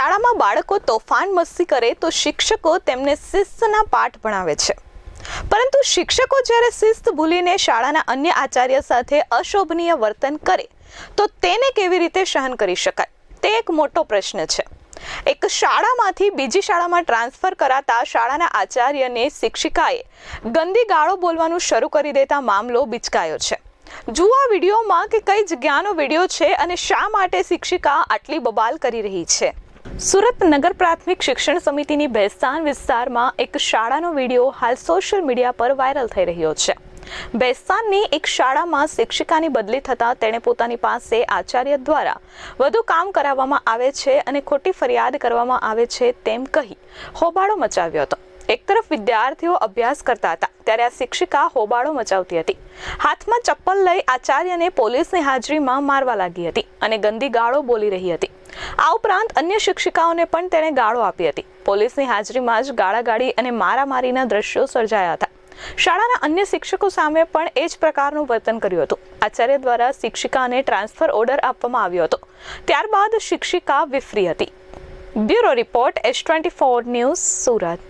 શાળામાં બાળકો તોફાન મસ્તી કરે તો શિક્ષકો તેમને શિસ્તના પાઠ ભણાવે છે, પરંતુ શિક્ષકો જ્યારે શિસ્ત ભૂલીને શાળાના અન્ય આચાર્ય સાથે અશોભનીય વર્તન કરે તો તેને કેવી રીતે સહન કરી શકાય, તે એક મોટો પ્રશ્ન છે। એક શાળામાંથી બીજી શાળામાં ટ્રાન્સફર કરાતા શાળાના આચાર્યને શિક્ષિકાએ ગંદી ગાળો બોલવાનું શરૂ કરી દેતા મામલો બિચકાયો છે। જુઓ આ વિડીયોમાં કે કઈ જગ્યાનો વિડીયો છે અને શા માટે શિક્ષિકા આટલી બબાલ કરી રહી છે। સુરત નગર પ્રાથમિક શિક્ષણ સમિતિની ભેસ્તાન વિસ્તારમાં એક શાળાનો વિડીયો હાલ સોશિયલ મીડિયા પર વાયરલ થઈ રહ્યો છે। ભેસ્તાનની એક શાળામાં શિક્ષિકાની બદલી થતાં તેણે પોતાની પાસે આચાર્ય દ્વારા વધુ કામ કરાવવામાં આવે છે અને ખોટી ફરિયાદ કરવામાં આવે છે તેમ કહી હોબાળો મચાવ્યો હતો। એક તરફ વિદ્યાર્થીઓ અભ્યાસ કરતા હતા ત્યારે આ શિક્ષિકા હોબાળો મચાવતી હતી, હાથમાં ચપ્પલ લઈ આચાર્યને પોલીસની હાજરીમાં મારવા લાગી હતી અને ગંદી ગાળો બોલી રહી હતી। આ ઉપરાંત અન્ય શિક્ષિકાઓને પણ તેણે ગાળો આપી હતી। પોલીસની હાજરીમાં જ ગાળાગાળી અને મારામારીના દ્રશ્યો સર્જાયા હતા। શાળાના અન્ય શિક્ષકો સામે પણ એ જ પ્રકારનું વર્તન કર્યું હતું। આચાર્ય દ્વારા શિક્ષિકાને ટ્રાન્સફર ઓર્ડર આપવામાં આવ્યો હતો, ત્યારબાદ શિક્ષિકા વિફરી હતી। Bureau report S24 news, Surat.